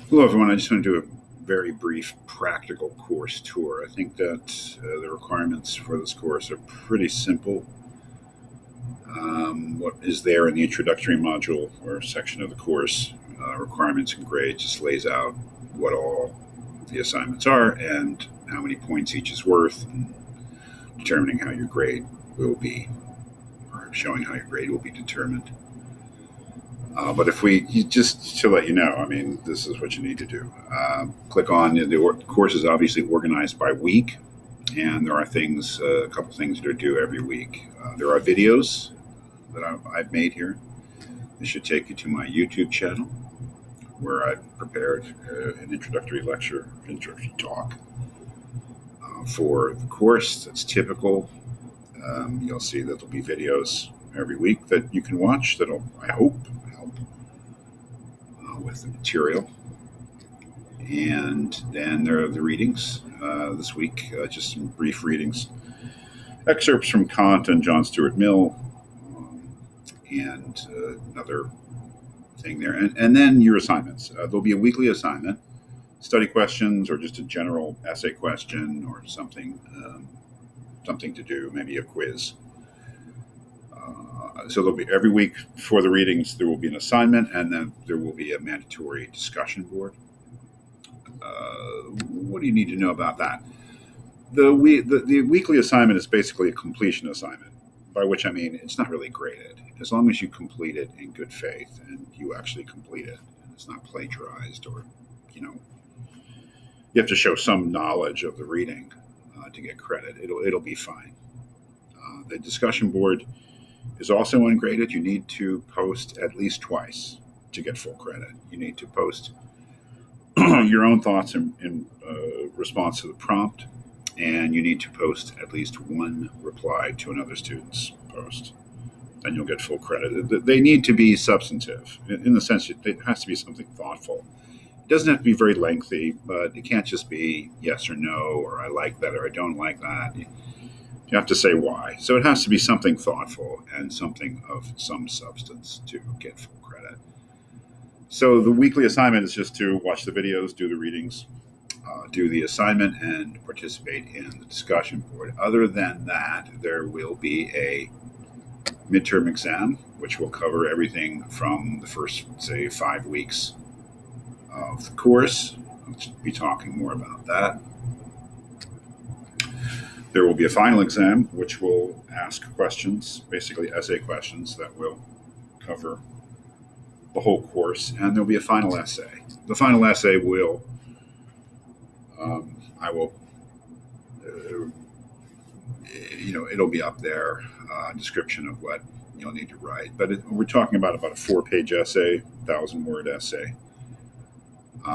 Hello, everyone. I just want to do a very brief practical course tour. I think that the requirements for this course are pretty simple. What is there in the introductory module or section of the course, requirements and grades, just lays out what all the assignments are and how many points each is worth, and determining how your grade will be, or showing how your grade will be determined. But if just to let you know, I mean, this is what you need to do. Click on the course is obviously organized by week, and there are things, a couple things to do every week. There are videos that I've made here. This should take you to my YouTube channel where I've prepared an introductory lecture, introductory talk for the course. That's typical. You'll see that there'll be videos every week that you can watch that'll, I hope, help with the material. And then there are the readings this week, just some brief readings, excerpts from Kant and John Stuart Mill, and another thing there. And then your assignments. There'll be a weekly assignment, study questions, or just a general essay question, or something to do, maybe a quiz. So there'll be every week for the readings, there will be an assignment, and then there will be a mandatory discussion board. What do you need to know about that? The weekly assignment is basically a completion assignment, by which I mean it's not really graded. As long as you complete it in good faith and you actually complete it, and it's not plagiarized, or you know you have to show some knowledge of the reading to get credit. It'll be fine. The discussion board is also ungraded. You need to post at least twice to get full credit. You need to post your own thoughts in response to the prompt, and you need to post at least one reply to another student's post. Then you'll get full credit. They need to be substantive in the sense that it has to be something thoughtful. It doesn't have to be very lengthy, but it can't just be yes or no, or I like that, or I don't like that. You have to say why. So it has to be something thoughtful and something of some substance to get full credit. So the weekly assignment is just to watch the videos, do the readings, do the assignment, and participate in the discussion board. Other than that, there will be a midterm exam, which will cover everything from the first, say, 5 weeks of the course. I'll be talking more about that. There will be a final exam, which will ask questions, basically essay questions that will cover the whole course, and there'll be a final essay. The final essay will, I will, it'll be up there, description of what you'll need to write. But we're talking about a 4-page essay, 1,000-word essay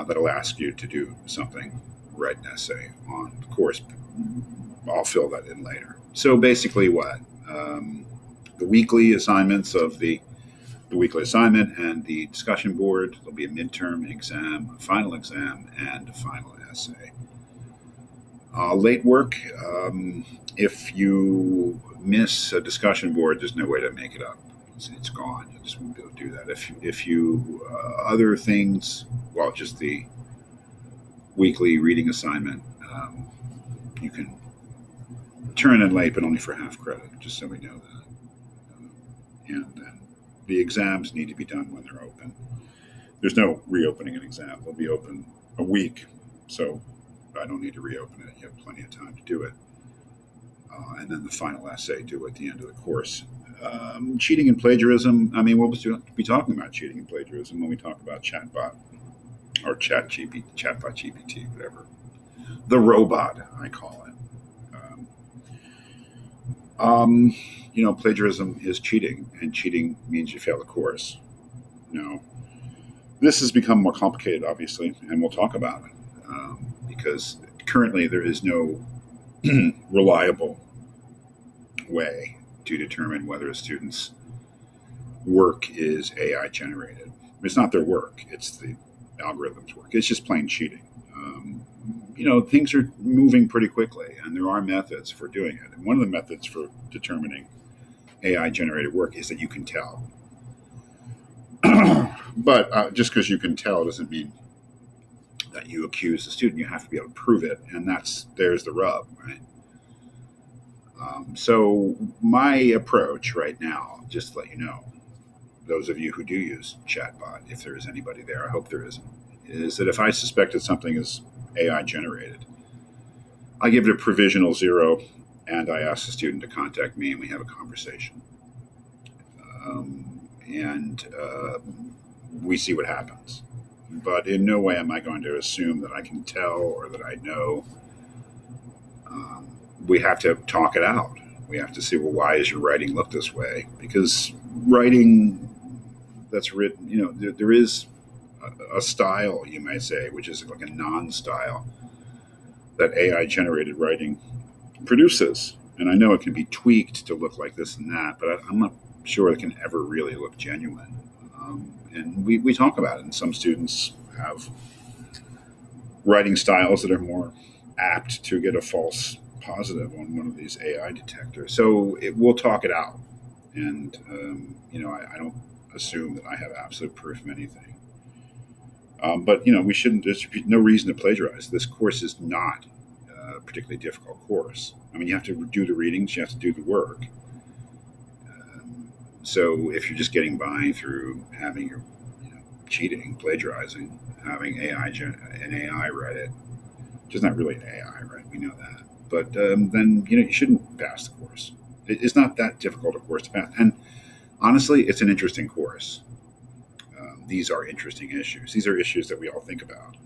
that'll ask you to do something, write an essay on the course. I'll fill that in later. So basically, what the weekly assignments of the weekly assignment and the discussion board. There'll be a midterm exam, a final exam, and a final essay. Late work. If you miss a discussion board, there's no way to make it up. It's gone. You just won't be able to do that. If you other things, well, just the weekly reading assignment, you can turn in late, but only for half credit. Just so we know that. And then the exams need to be done when they're open. There's no reopening an exam. They'll be open a week, so I don't need to reopen it. You have plenty of time to do it. And then the final essay due at the end of the course. Cheating and plagiarism. I mean, we'll be talking about cheating and plagiarism when we talk about chatbot or chatbot GPT, whatever. The robot, I call it. Plagiarism is cheating, and cheating means you fail the course. Now, this has become more complicated, obviously, and we'll talk about it because currently there is no reliable way to determine whether a student's work is AI generated. It's not their work; it's the algorithm's work. It's just plain cheating. Things are moving pretty quickly, and there are methods for doing it. And one of the methods for determining AI generated work is that you can tell. But just because you can tell doesn't mean that you accuse the student. You have to be able to prove it, and there's the rub, right? So my approach right now, just to let you know, those of you who do use chatbot, if there is anybody there, I hope there isn't, is that if I suspect that something is AI generated, I give it a provisional 0, and I ask the student to contact me, and we have a conversation. And we see what happens. But in no way am I going to assume that I can tell or that I know. We have to talk it out. We have to see, well, why does your writing look this way? Because writing that's written, there is a style, you might say, which is like a non-style that AI generated writing produces. And I know it can be tweaked to look like this and that, but I'm not sure it can ever really look genuine. And we talk about it, and some students have writing styles that are more apt to get a false positive on one of these AI detectors. So we'll talk it out. And, I don't assume that I have absolute proof of anything. But, we shouldn't, there's no reason to plagiarize. This course is not a particularly difficult course. I mean, you have to do the readings, you have to do the work. So if you're just getting by through having your, cheating, plagiarizing, having an AI write it, which is not really an AI, right? We know that. But then, you shouldn't pass the course. It's not that difficult a course to pass. And honestly, it's an interesting course. These are interesting issues. These are issues that we all think about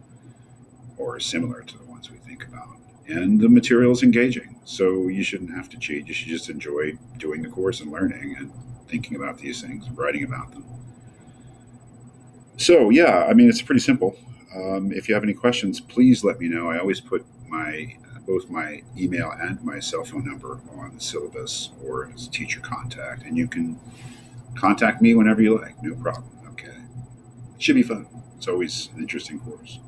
or are similar to the ones we think about. And the material is engaging. So you shouldn't have to cheat. You should just enjoy doing the course and learning and thinking about these things, writing about them. So, yeah, I mean, it's pretty simple. If you have any questions, please let me know. I always put both my email and my cell phone number on the syllabus or as teacher contact, and you can contact me whenever you like. No problem. Okay, it should be fun. It's always an interesting course.